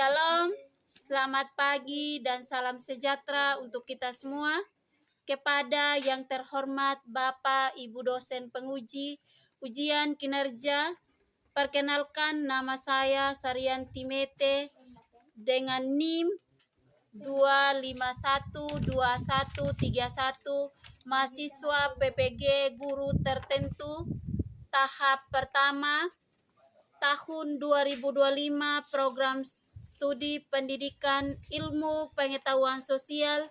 Shalom, selamat pagi dan salam sejahtera untuk kita semua. Kepada yang terhormat Bapak Ibu dosen penguji ujian kinerja, perkenalkan nama saya Saryanti Mete dengan NIM 2512131, mahasiswa PPG guru tertentu tahap pertama tahun 2025, program studi pendidikan ilmu pengetahuan sosial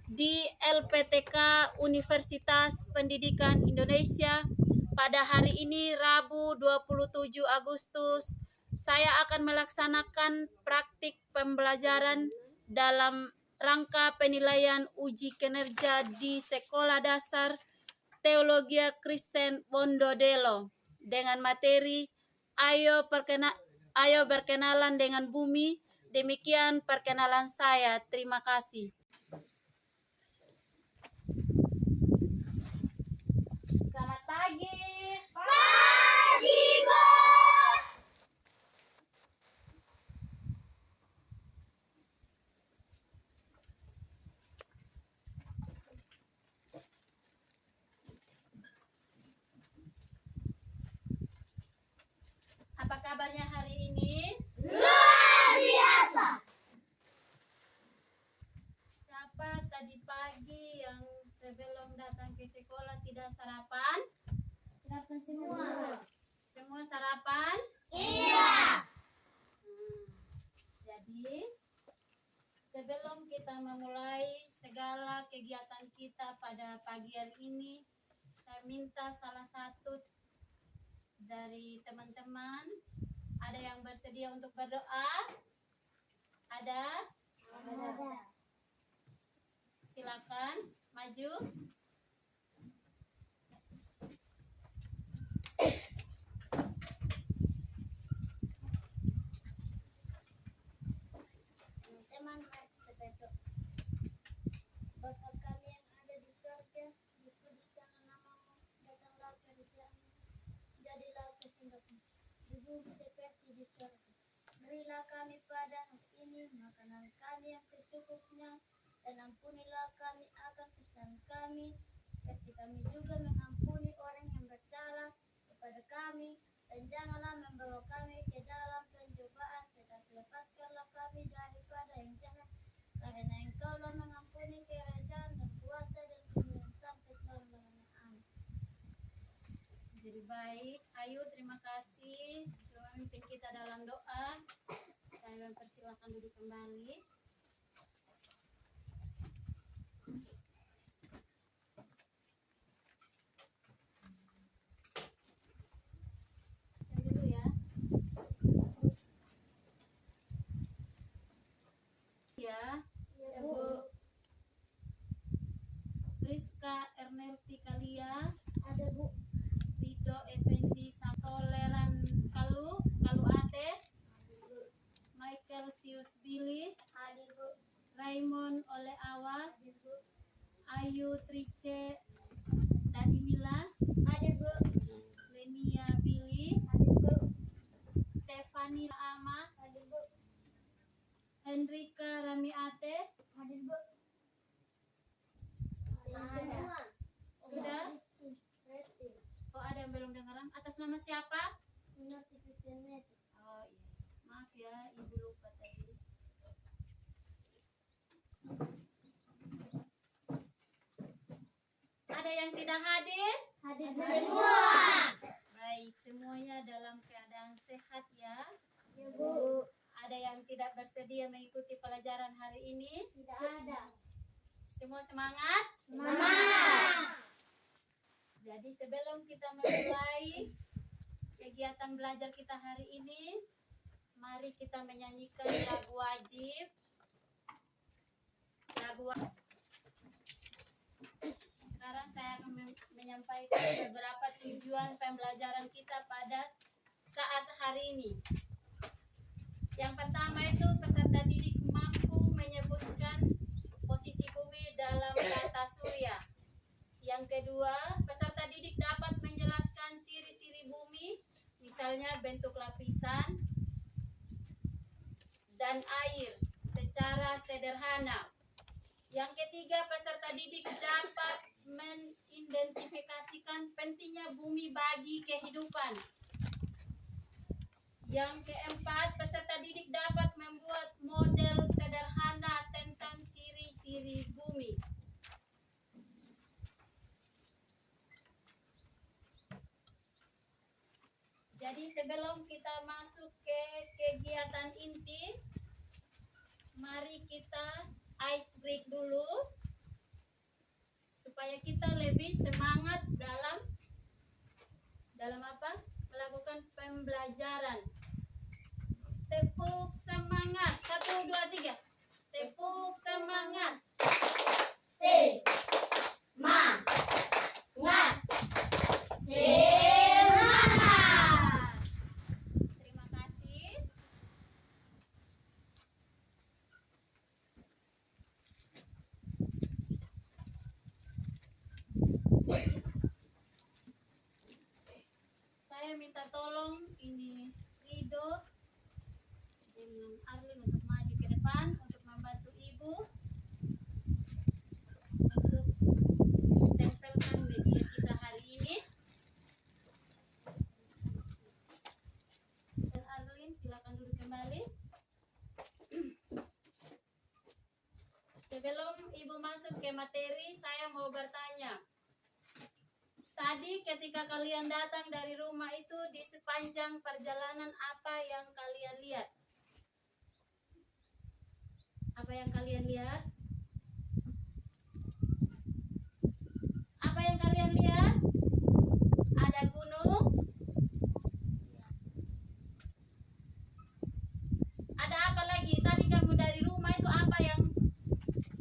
di LPTK Universitas Pendidikan Indonesia. Pada hari ini Rabu 27 Agustus, saya akan melaksanakan praktik pembelajaran dalam rangka penilaian uji kinerja di Sekolah Dasar Teologi Kristen Wondodelo dengan materi Ayo berkenalan dengan bumi. Demikian perkenalan saya. Terima kasih. Selamat pagi. Pagi, Bu. Apa kabarnya hari ini? Luar biasa. Siapa tadi pagi yang sebelum datang ke sekolah tidak sarapan? Sarapan semua. Semua sarapan? Iya. Jadi, sebelum kita memulai segala kegiatan kita pada pagi hari ini, saya minta salah satu dari teman-teman, ada yang bersedia untuk berdoa? Ada? Silakan maju. Teman-teman, mari kita berdoa. Bapa kami yang ada di surga, dikuduskanlah namamu, datanglah kerajaan-mu, jadilah kehendakmu di bumi seperti di surga. Berilah kami pada hari ini makanan kami yang secukupnya, dan ampunilah kami akan kesalahan kami, seperti kami juga mengampuni orang yang bersalah kepada kami, dan janganlah membawa kami ke dalam pencobaan, tetapi lepaskanlah kami daripada yang jahat, karena Engkaulah mengampuni kerajaan dan kuasa dan kemuliaan sampai selama-lamanya. Amin. Jadi baik, ayo terima kasih sudah memimpin kita dalam doa. Saya mempersilahkan duduk kembali. Saya dulu ya. Ya, Ya, Bu. Priska Ernelti Kalia, Ada, Bu. Rido Effendi Toleran Kalu Ate, Michael Sius Billy, Hadir, Bu. Raymond Ole Awa, Hadir, Bu. Ayu Trice Danimila, Hadir, Bu. Lenia Billy, Hadir, Bu. Stefani Ama, Hadir, Bu. Hendrika Ramiate. Hadir, Bu. Ada. Sudah? Resti. Oh, ada yang belum dengar. Atas nama siapa? Minati Kristen Mete. Oh iya, maaf ya, ibu lupa tadi. Ada yang tidak hadir? Hadir semua. Baik, semuanya dalam keadaan sehat ya. Ya, Bu. Ada yang tidak bersedia mengikuti pelajaran hari ini? Tidak ada. Semua semangat? Semangat. Jadi sebelum kita memulai kegiatan belajar kita hari ini, mari kita menyanyikan lagu wajib. Sekarang saya akan menyampaikan beberapa tujuan pembelajaran kita pada saat hari ini. Yang pertama itu peserta didik mampu menyebutkan posisi bumi dalam tata surya. Yang kedua, peserta didik dapat menjelaskan ciri-ciri bumi, misalnya bentuk lapisan, dan air secara sederhana. Yang ketiga, peserta didik dapat mengidentifikasikan pentingnya bumi bagi kehidupan. Yang keempat, peserta didik dapat membuat model sederhana tentang ciri-ciri bumi. Jadi sebelum kita masuk ke kegiatan inti, mari kita ice break dulu supaya kita lebih semangat dalam apa? Melakukan pembelajaran. Tepuk semangat. 1, 2, 3. Tepuk semangat. Semangat. Terima kasih. Saya minta tolong ini Rido dengan Arlin untuk maju ke depan untuk membantu Ibu untuk tempelkan media kita hari ini. Dan Arlin silakan duduk kembali. Sebelum Ibu masuk ke materi, saya mau bertanya. Tadi ketika kalian datang dari rumah itu, di sepanjang perjalanan apa yang kalian lihat? Apa yang kalian lihat? Apa yang kalian lihat? Ada gunung? Ada apa lagi? Tadi kamu dari rumah itu apa yang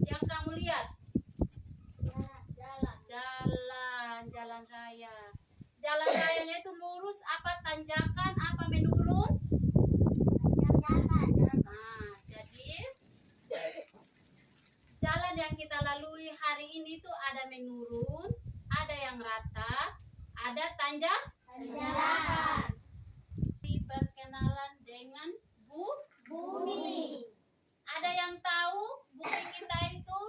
kamu lihat? Jalan raya. Jalan rayanya itu lurus apa tanjakan apa menurun? Nah, jadi jalan yang kita lalui hari ini tuh ada menurun, ada yang rata, ada tanjakan. Perkenalan dengan bumi. Ada yang tahu bumi kita itu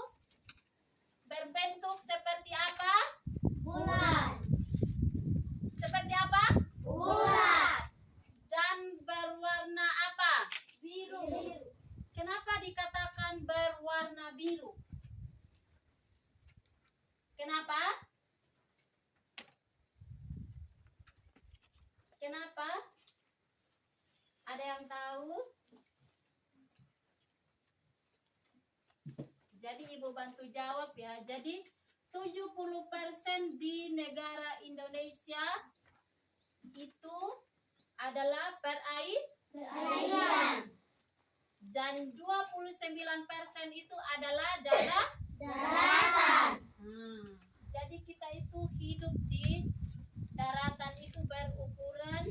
berbentuk seperti apa? Bulan. Seperti apa? Bulan. Dan berwarna apa? Biru. Kenapa dikatakan berwarna biru? Kenapa? Kenapa? Ada yang tahu? Jadi Ibu bantu jawab ya. Jadi 70% di negara Indonesia itu adalah perairan. Dan 29% itu adalah Daratan. Jadi kita itu hidup di daratan itu berukuran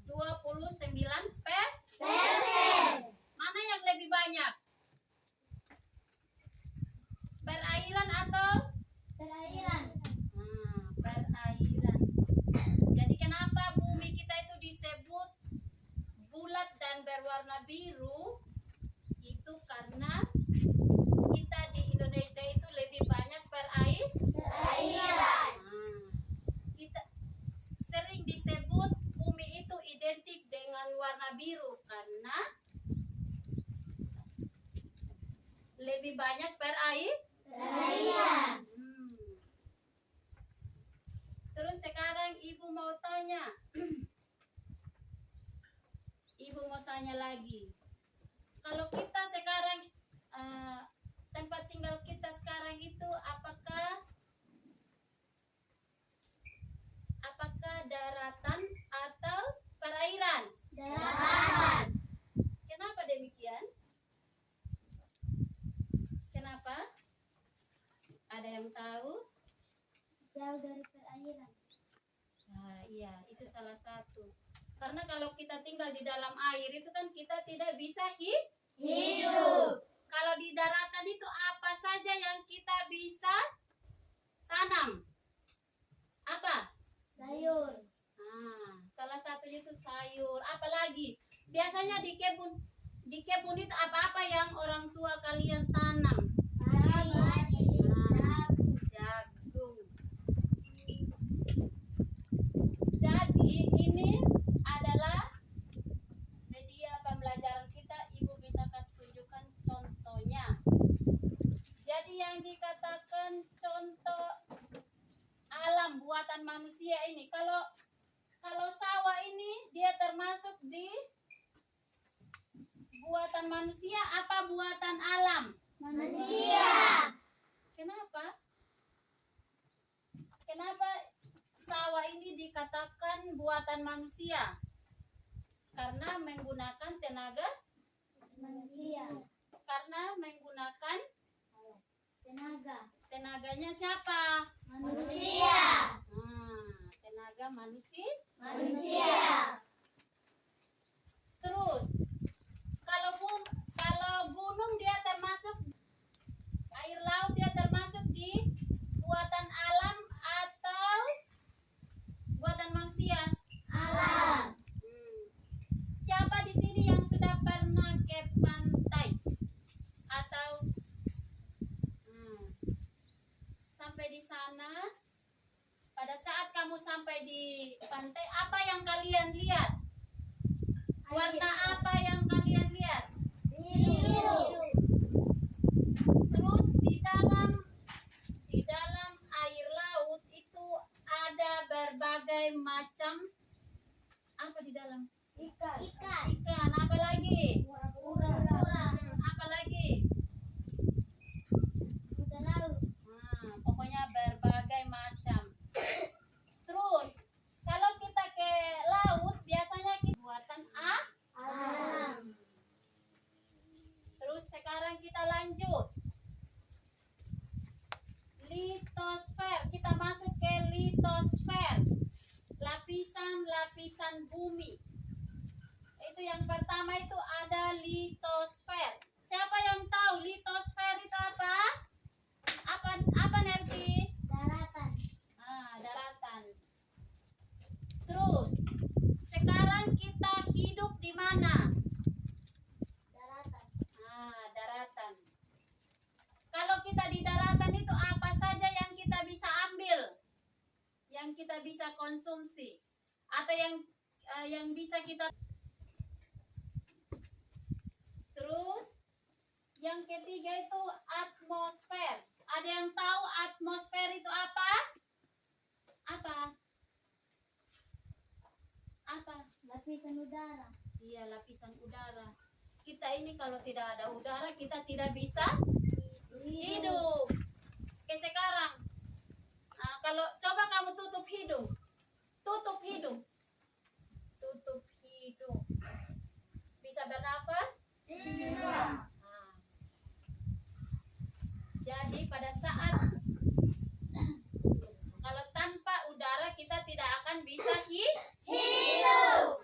29%. Mana yang lebih banyak? Perairan atau? Perairan. Perairan. Jadi kenapa bumi kita itu disebut bulat dan berwarna biru? Itu karena kita di Indonesia itu lebih banyak Perairan. Kita sering disebut bumi itu identik dengan warna biru karena lebih banyak Perairan. Terus sekarang Ibu mau tanya. Ibu mau tanya lagi. Kalau kita sekarang tempat tinggal kita sekarang itu apakah daratan atau perairan? Daratan. Kenapa demikian? Kenapa? Ada yang tahu? Jauh dari perairan. Nah, iya, itu salah satu. Karena kalau kita tinggal di dalam air itu kan kita tidak bisa hidup. Kalau di daratan itu apa saja yang kita bisa tanam? Apa? Sayur. Salah satunya itu sayur. Apalagi biasanya di kebun itu apa-apa yang orang tua kalian tanam? Jagung. Jadi ini adalah media pembelajaran kita. Ibu bisa kasih tunjukkan contohnya. Jadi yang dikatakan contoh alam buatan manusia ini, kalau sawah ini dia termasuk di buatan manusia apa buatan alam? Manusia. Kenapa? Kenapa sawah ini dikatakan buatan manusia? Karena menggunakan tenaga Manusia. karena menggunakan tenaganya siapa? Manusia. Tenaga manusia. Terus kalau gunung dia termasuk, air laut dia termasuk di buatan alam atau buatan manusia? Alam. Siapa di sini yang sudah pernah ke pantai atau sampai di sana? Pada saat kamu sampai di pantai, apa yang kalian lihat? Warna apa yang kalian lihat? Biru. Terus di dalam air laut itu ada berbagai macam apa di dalam? Ikan. Ikan, apa lagi? Kura-kura. Apa lagi? Kuda laut. Pokoknya berbagai macam. Terus kalau kita ke laut biasanya kita buatan Alam. Terus sekarang kita lanjut. Litosfer. Kita masuk ke litosfer. Lapisan bumi. Itu yang pertama itu ada litosfer. Siapa yang tahu litosfer itu apa? Apa nanti? Daratan. Daratan. Terus sekarang kita hidup di mana? Daratan. Daratan. Kalau kita di daratan itu apa saja yang kita bisa ambil? Yang kita bisa konsumsi atau yang bisa kita. Terus yang ketiga itu atmosfer. Ada yang tahu atmosfer itu apa? Apa? Lapisan udara. Iya, lapisan udara. Kita ini kalau tidak ada udara kita tidak bisa hidup. Oke, sekarang kalau coba kamu tutup hidung. Bisa bernapas? Tidak. Jadi pada saat kalau tanpa udara kita tidak akan bisa Hidup.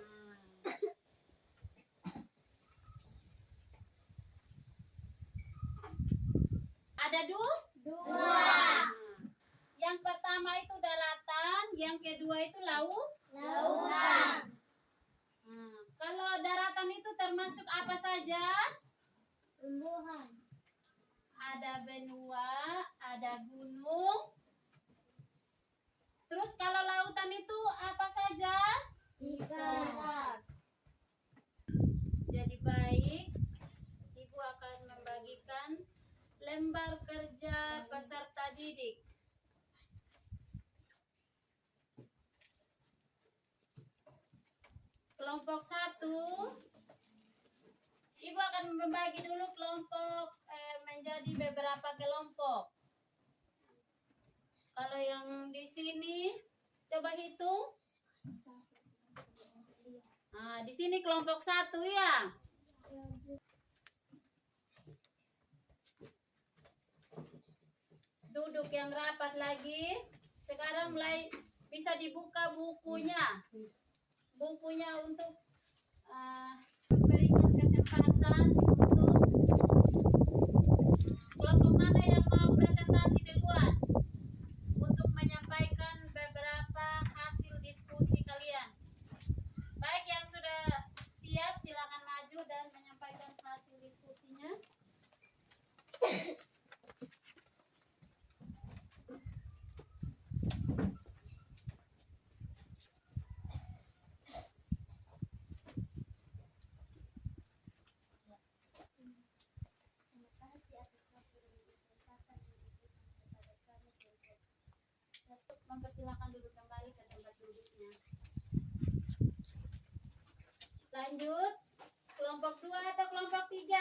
Ada dua. Yang pertama itu daratan, yang kedua itu Lautan. Kalau daratan itu termasuk apa saja? Tumbuhan. Ada benua, ada gunung. Terus kalau lautan itu apa saja? Ikan. Jadi baik, Ibu akan membagikan lembar kerja peserta didik. Kelompok 1, Ibu akan membagi dulu kelompok menjadi beberapa kelompok. Kalau yang di sini coba hitung. Di sini kelompok 1 ya. Duduk yang rapat lagi. Sekarang mulai bisa dibuka bukunya. Bukunya untuk memberikan kesempatan untuk kelompok mana yang mau presentasi duluan untuk menyampaikan beberapa hasil diskusi kalian. Baik, yang sudah siap silakan. diskusinya. Terima kasih atas waktu dan kesempatan yang diberikan kepada kami untuk Mempersilahkan duduk kembali ke tempat duduknya. Lanjut, kelompok 2 atau kelompok 3?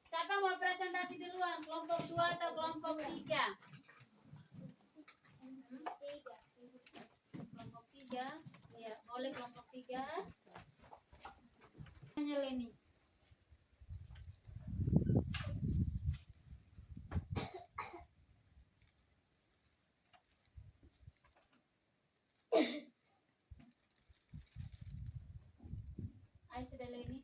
Siapa mau presentasi duluan? Kelompok 2 atau kelompok 3? Kelompok 3? Ya, boleh kelompok 3. Hanya Leni. Ayo sudah Leni.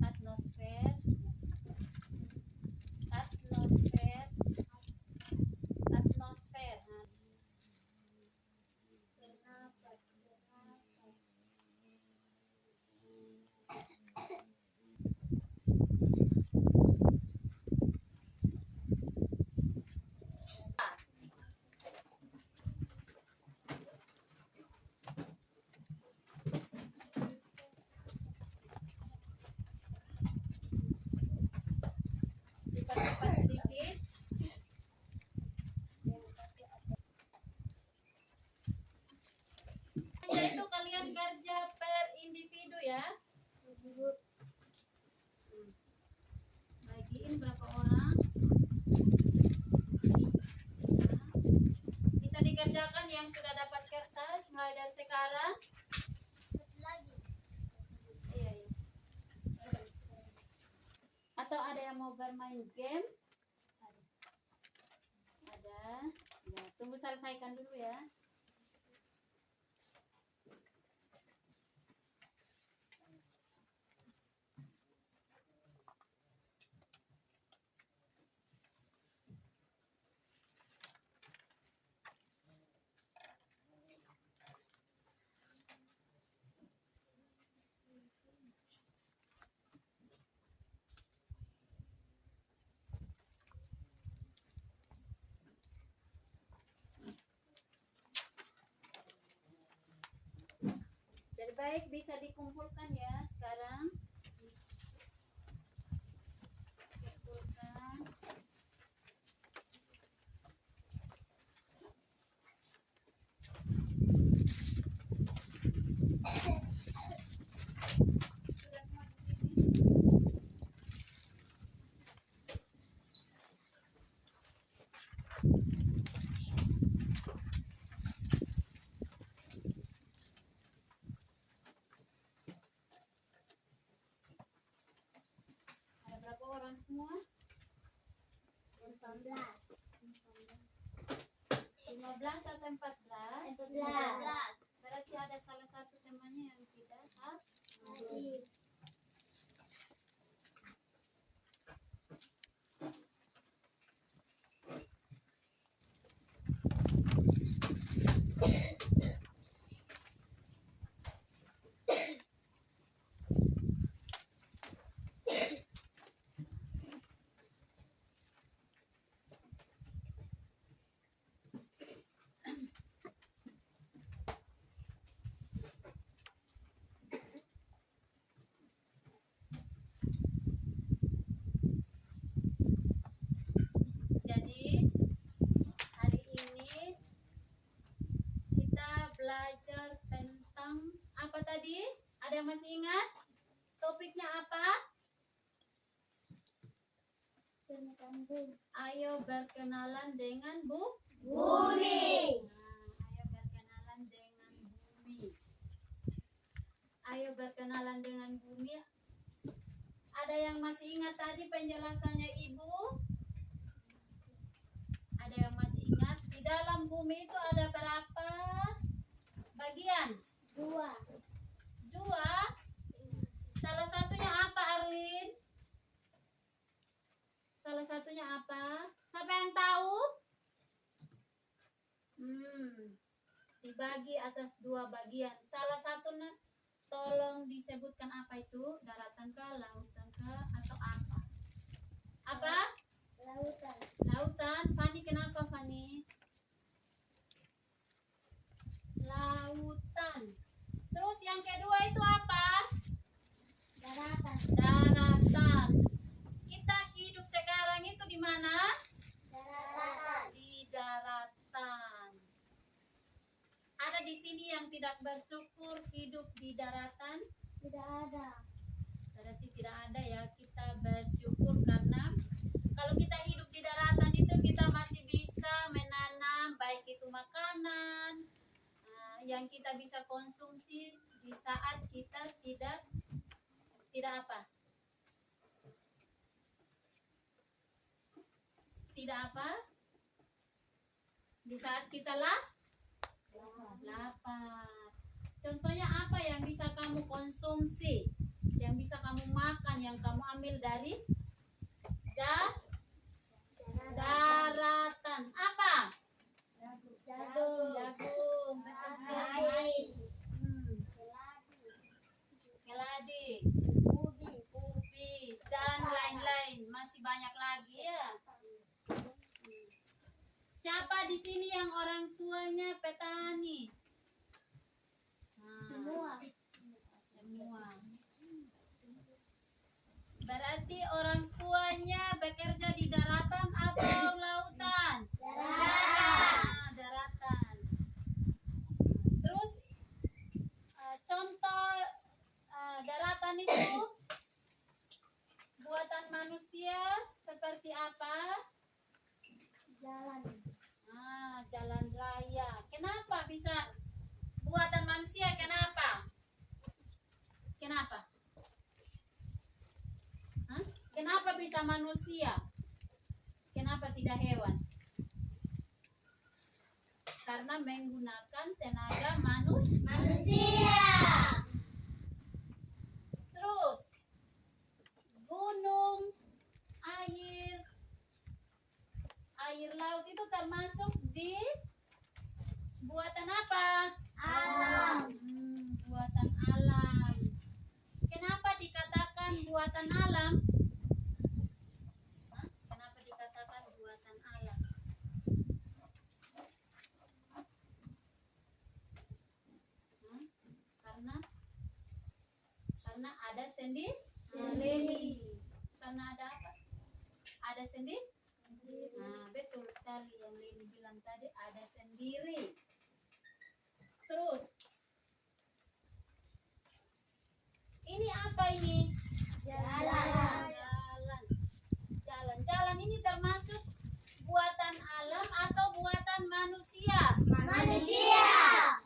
Atmosfer. Atmosfer. Atmosfer. Nah, dipercepat sedikit. Setelah itu kalian kerja per individu ya. Bagiin berapa orang? Bisa dikerjakan yang sudah dapat kertas mulai dari sekarang. Satu lagi. Iya, iya. Atau ada yang mau bermain game? Ada. Ya, tunggu selesaikan dulu ya. Jadi baik bisa dikumpulkan ya sekarang. Kumpulkan. Sudah semua di sini. Ada berapa orang semua? 14. 15 atau 14? 14. Berarti ada salah satu temannya yang tidak Hadir. Jadi hari ini kita belajar tentang apa tadi? Ada yang masih ingat? Topiknya apa? Tentang bumi. Ayo berkenalan dengan Bumi. Nah, ayo berkenalan dengan bumi. Ayo berkenalan dengan bumi. Ada yang masih ingat tadi penjelasannya Ibu? Ada yang masih ingat? Di dalam bumi itu ada berapa bagian? 2. 2. Salah satunya apa, Arlin? Salah satunya apa? Siapa yang tahu? Dibagi atas dua bagian. Salah satunya tolong disebutkan apa itu? Daratan kah, lautan kah, atau apa? Apa? Lautan. Lautan. Fani, kenapa Fani? Lautan. Terus yang kedua itu apa? Daratan. Daratan. Kita hidup sekarang itu di mana? Daratan. Di daratan. Ada di sini yang tidak bersyukur hidup di daratan? Tidak ada. Berarti tidak ada ya. Kita bersyukur karena kalau kita hidup di daratan itu kita masih bisa menanam baik itu makanan yang kita bisa konsumsi di saat kita tidak apa? Tidak apa? Di saat kita lapar. Contohnya apa yang bisa kamu konsumsi? Yang bisa kamu makan, yang kamu ambil dari daratan. Apa? Jagung. Jagung. Betul sekali. Air. Keladi, Ubi. dan lain-lain. Masih banyak lagi ya. Siapa di sini yang orang tuanya petani? Semua. Semua. Berarti orang tuanya bekerja di daratan atau lautan? Daratan. Daratan. Terus contoh daratan itu buatan manusia seperti apa? Jalan. Jalan raya. Kenapa bisa buatan manusia? Kenapa? Kenapa bisa manusia? Kenapa tidak hewan? Karena menggunakan tenaga Manusia. Terus gunung, air laut itu termasuk di buatan apa? Alam. Buatan alam. Kenapa dikatakan buatan alam? Kenapa dikatakan buatan alam? Karena ada sendiri. Karena ada apa? Ada sendiri. Betul sekali yang Leni bilang tadi, ada sendiri. Terus ini apa ini? Jalan ini termasuk buatan alam atau buatan manusia? Manusia.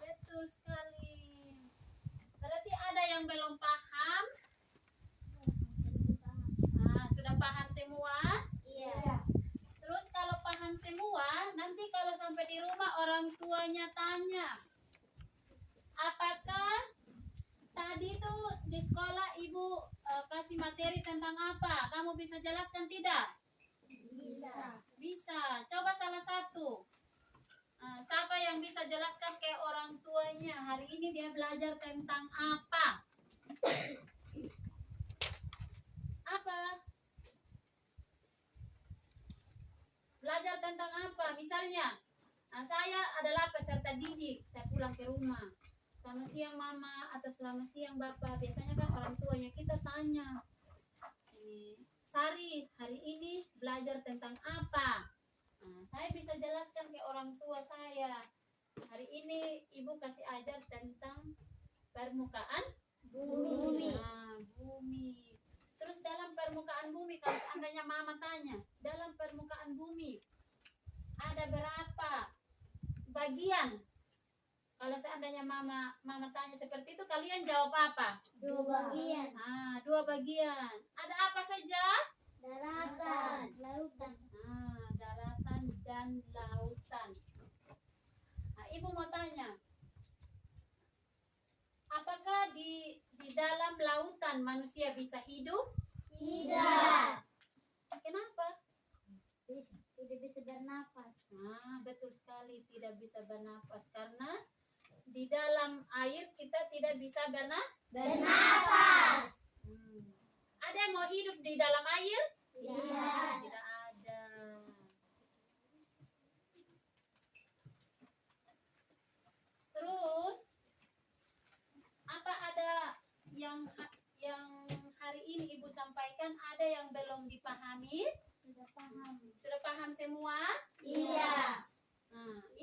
Betul sekali. Berarti ada yang belum paham? Sudah paham semua? Iya. Terus kalau paham semua, nanti kalau sampai di rumah orang tuanya tanya, apakah tadi tuh di sekolah ibu kasih materi tentang apa? Kamu bisa jelaskan tidak? Bisa. Coba salah satu. Siapa yang bisa jelaskan ke orang tuanya hari ini dia belajar tentang apa? Apa? Belajar tentang apa? Misalnya, saya adalah peserta didik. Saya pulang ke rumah. Selamat siang mama atau selamat siang bapak. Biasanya kan orang tuanya kita tanya, Sari, hari ini belajar tentang apa? Saya bisa jelaskan ke orang tua saya. Hari ini ibu kasih ajar tentang permukaan Bumi. Bumi. Terus dalam permukaan bumi, kalau seandainya mama tanya, dalam permukaan bumi ada berapa bagian? Kalau seandainya mama tanya seperti itu, kalian jawab apa? 2 bagian. 2 bagian. Ada apa saja? Daratan. Lautan. Daratan dan lautan. Ibu mau tanya, apakah di dalam lautan manusia bisa hidup? Tidak. Kenapa? tidak bisa bernafas. Betul sekali, tidak bisa bernafas karena di dalam air kita tidak bisa Bernafas. Ada yang mau hidup di dalam air? Tidak. Tidak ada. Terus apa ada yang hari ini Ibu sampaikan ada yang belum dipahami? Sudah paham. Sudah paham semua? Iya.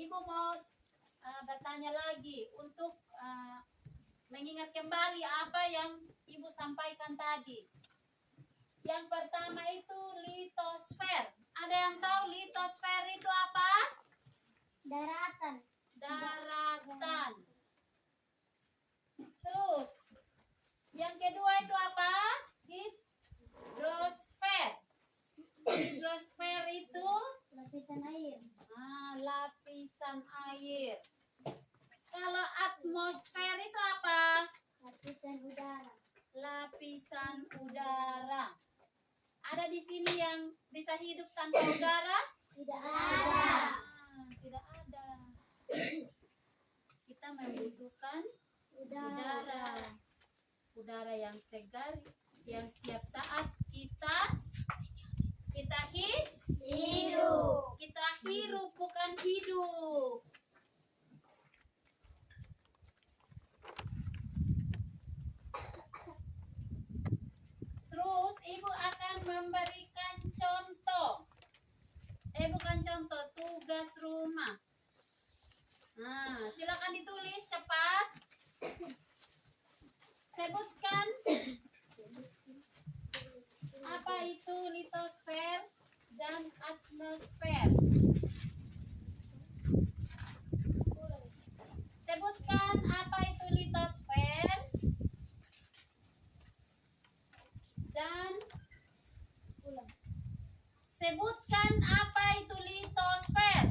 Ibu mau bertanya lagi untuk mengingat kembali apa yang Ibu sampaikan tadi. Yang pertama itu litosfer. Ada yang tahu litosfer itu apa? Daratan. Daratan. Terus yang kedua itu apa? Hidrosfer. Hidrosfer itu Lapisan air. lapisan air. Kalau atmosfer itu apa? Lapisan udara. Lapisan udara. Ada di sini yang bisa hidup tanpa udara? Tidak ada. Tidak ada. Kita membutuhkan udara. Udara yang segar, yang setiap saat kita Hidup. Kita hirup, bukan hidup. Terus Ibu akan memberikan contoh. Bukan contoh, tugas rumah. Silakan ditulis cepat. Sebutkan apa itu litosfer dan atmosfer. Sebutkan apa itu litosfer dan sebutkan apa itu litosfer.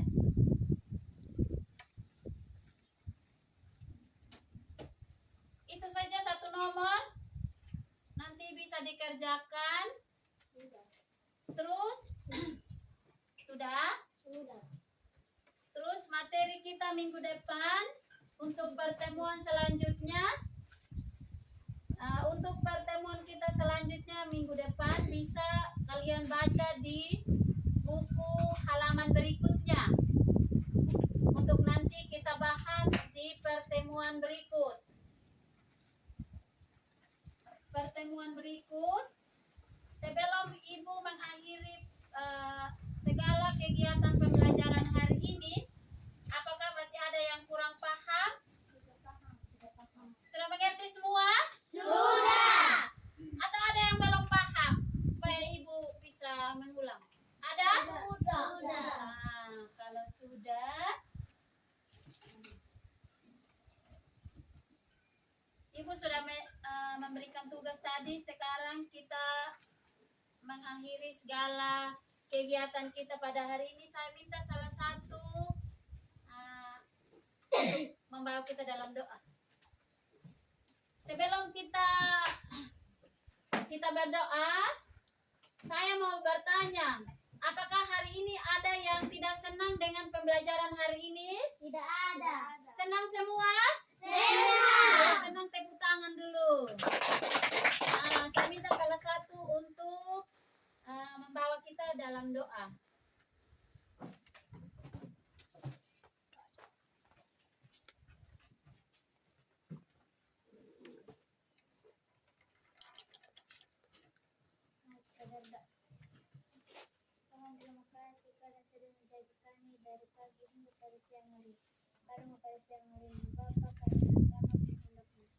Itu saja satu nomor. Nanti bisa dikerjakan. Terus sudah? Terus materi kita minggu depan untuk pertemuan selanjutnya. Untuk pertemuan kita selanjutnya minggu depan bisa kalian baca di buku halaman berikutnya. Untuk nanti kita bahas di pertemuan berikut. Pertemuan berikut, sebelum Ibu mengakhiri segala kegiatan pembelajaran hari ini, apakah masih ada yang kurang paham? Sudah mengerti semua? Sudah. Atau ada yang belum paham supaya Ibu bisa mengulang? Ada? Sudah. Kalau sudah, Ibu sudah memberikan tugas tadi. Sekarang kita mengakhiri segala kegiatan kita pada hari ini. Saya minta salah satu untuk membawa kita dalam doa. Sebelum kita berdoa, saya mau bertanya, apakah hari ini ada yang tidak senang dengan pembelajaran hari ini? Tidak ada. Senang semua? Senang. Kalau senang tepuk tangan dulu. Saya minta salah satu untuk membawa kita dalam doa. Tuhan, terima kasih karena sudah menjaga kami dari pagi hingga pada siang hari. Karena pada siang hari ini Bapa kami kehendakmu.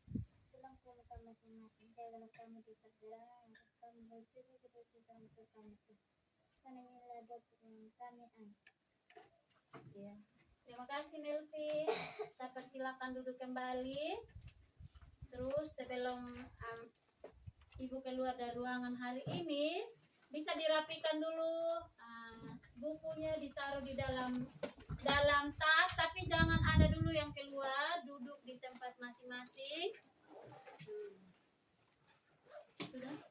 Pulang ke rumah masing-masing. Jagalah kami di perjalanan untuk kami berjumpa kepada sesama kami itu. Karena inilah doa kami. Amin. Ya. Terima kasih Nelvi. Saya persilakan duduk kembali. Terus sebelum Ibu keluar dari ruangan hari ini, bisa dirapikan dulu, bukunya ditaruh di dalam tas, tapi jangan ada dulu yang keluar, duduk di tempat masing-masing. Sudah?